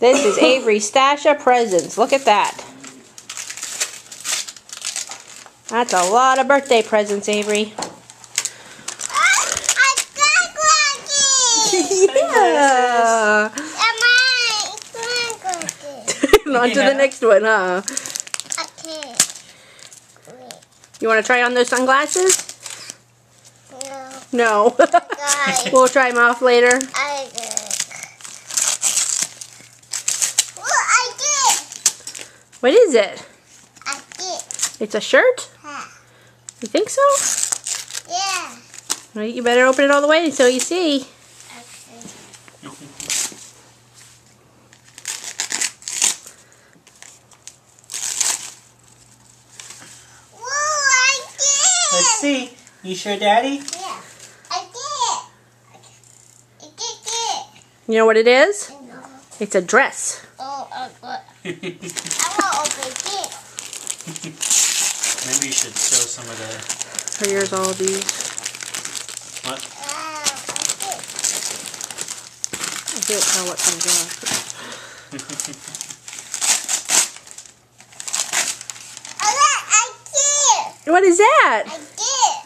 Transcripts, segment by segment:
This is Avery's stash of presents. Look at that. That's a lot of birthday presents, Avery. Yeah. On to the next one, huh? Okay. You want to try on those sunglasses? No. No. We'll try them off later. I did. What is it? I did. It's a shirt? Huh. You think so? Yeah. Well, you better open it all the way so you see. Let's see. You sure, Daddy? Yeah. I did. I did. You know what it is? No. It's a dress. Oh, I want to open it. Maybe you should show some of the... Here's all these. What? I can't tell what comes off. What is that?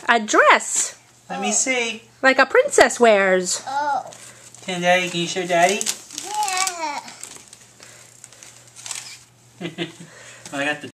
I did. A dress. Let me see. Like a princess wears. Oh. Can you show Daddy? Yeah. I got the